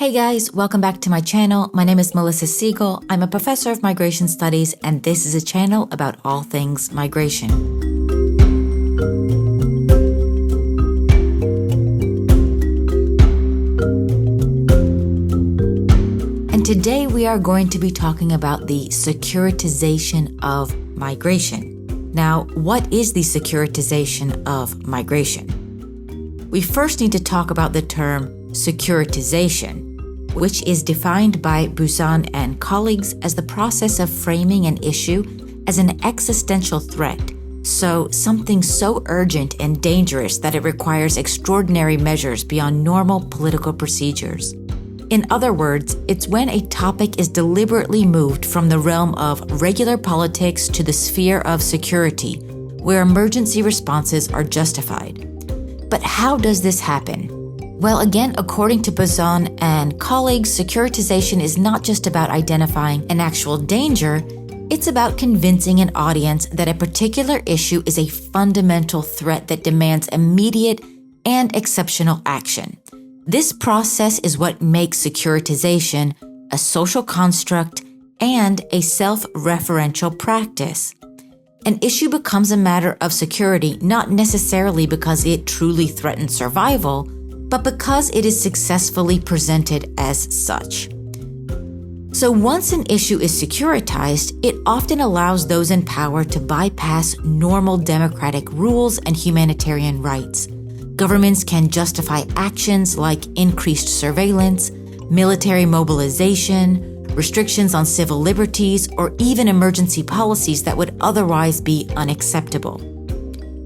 Hey guys, welcome back to my channel. My name is Melissa Siegel. I'm a professor of migration studies, and this is a channel about all things migration. And today we are going to be talking about the securitization of migration. Now, what is the securitization of migration? We first need to talk about the term securitization, which is defined by Buzan and colleagues as the process of framing an issue as an existential threat, so something so urgent and dangerous that it requires extraordinary measures beyond normal political procedures. In other words, it's when a topic is deliberately moved from the realm of regular politics to the sphere of security, where emergency responses are justified. But how does this happen? Well, again, according to Buzan and colleagues, securitization is not just about identifying an actual danger, it's about convincing an audience that a particular issue is a fundamental threat that demands immediate and exceptional action. This process is what makes securitization a social construct and a self-referential practice. An issue becomes a matter of security not necessarily because it truly threatens survival, but because it is successfully presented as such. So once an issue is securitized, it often allows those in power to bypass normal democratic rules and humanitarian rights. Governments can justify actions like increased surveillance, military mobilization, restrictions on civil liberties, or even emergency policies that would otherwise be unacceptable.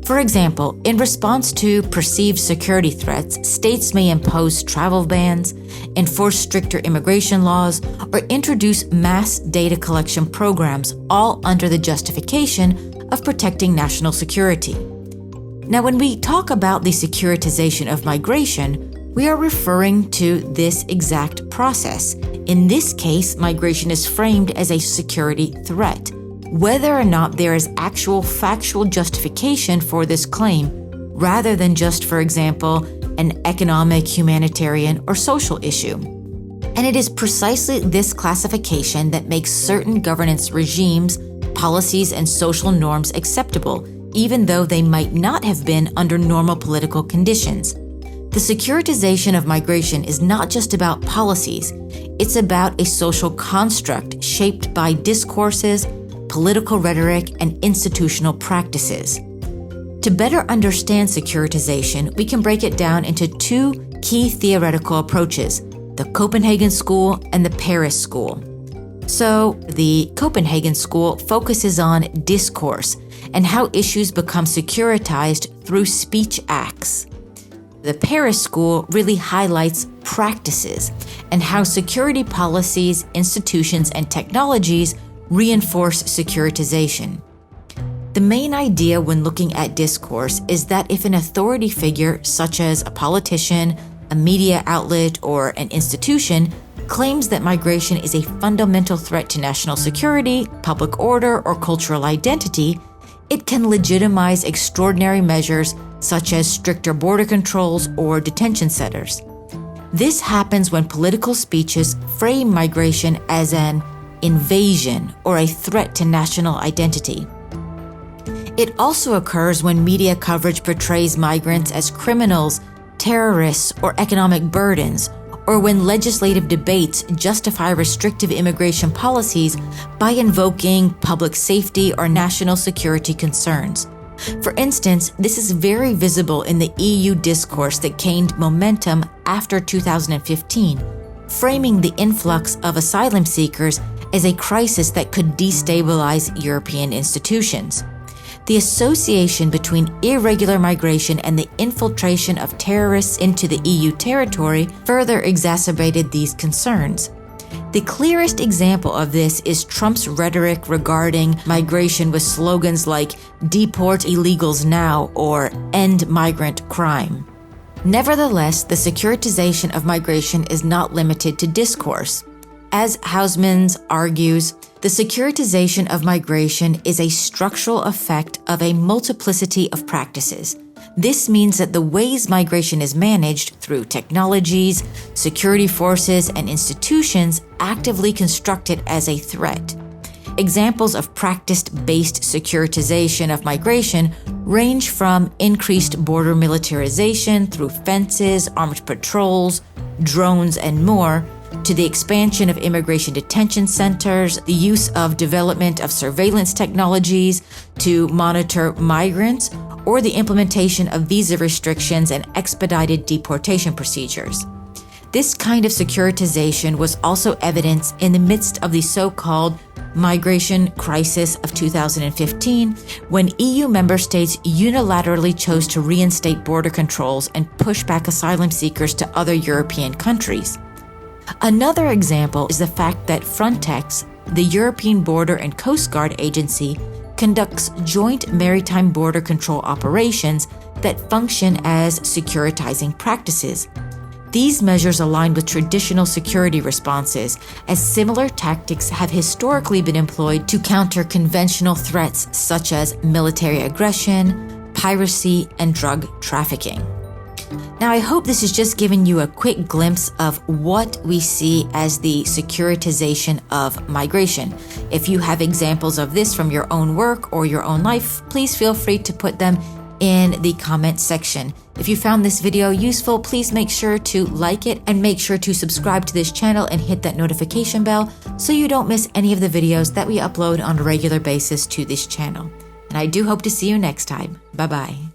For example, in response to perceived security threats, states may impose travel bans, enforce stricter immigration laws, or introduce mass data collection programs, all under the justification of protecting national security. Now, when we talk about the securitization of migration, we are referring to this exact process. In this case, migration is framed as a security threat, whether or not there is actual factual justification for this claim, rather than just, for example, an economic, humanitarian, or social issue. And it is precisely this classification that makes certain governance regimes, policies, and social norms acceptable, even though they might not have been under normal political conditions. The securitization of migration is not just about policies, it's about a social construct shaped by discourses, political rhetoric, and institutional practices. To better understand securitization, we can break it down into two key theoretical approaches, the Copenhagen School and the Paris School. So, the Copenhagen School focuses on discourse and how issues become securitized through speech acts. The Paris School really highlights practices and how security policies, institutions, and technologies reinforce securitization. The main idea when looking at discourse is that if an authority figure, such as a politician, a media outlet, or an institution, claims that migration is a fundamental threat to national security, public order, or cultural identity, it can legitimize extraordinary measures such as stricter border controls or detention centers. This happens when political speeches frame migration as an invasion or a threat to national identity. It also occurs when media coverage portrays migrants as criminals, terrorists, or economic burdens, or when legislative debates justify restrictive immigration policies by invoking public safety or national security concerns. For instance, this is very visible in the EU discourse that gained momentum after 2015, framing the influx of asylum seekers as a crisis that could destabilize European institutions. The association between irregular migration and the infiltration of terrorists into the EU territory further exacerbated these concerns. The clearest example of this is Trump's rhetoric regarding migration with slogans like "Deport illegals now" or "End migrant crime." Nevertheless, the securitization of migration is not limited to discourse. As Hausmans argues, the securitization of migration is a structural effect of a multiplicity of practices, This means that the ways migration is managed through technologies, security forces, and institutions actively construct it as a threat. Examples of practice-based securitization of migration range from increased border militarization through fences, armed patrols, drones, and more, to the expansion of immigration detention centers, the use of development of surveillance technologies to monitor migrants, or the implementation of visa restrictions and expedited deportation procedures. This kind of securitization was also evident in the midst of the so-called migration crisis of 2015, when EU member states unilaterally chose to reinstate border controls and push back asylum seekers to other European countries. Another example is the fact that Frontex, the European Border and Coast Guard Agency, conducts joint maritime border control operations that function as securitizing practices. These measures align with traditional security responses, as similar tactics have historically been employed to counter conventional threats such as military aggression, piracy, and drug trafficking. Now, I hope this has just given you a quick glimpse of what we see as the securitization of migration. If you have examples of this from your own work or your own life, please feel free to put them in the comment section. If you found this video useful, please make sure to like it and make sure to subscribe to this channel and hit that notification bell so you don't miss any of the videos that we upload on a regular basis to this channel. And I do hope to see you next time. Bye-bye.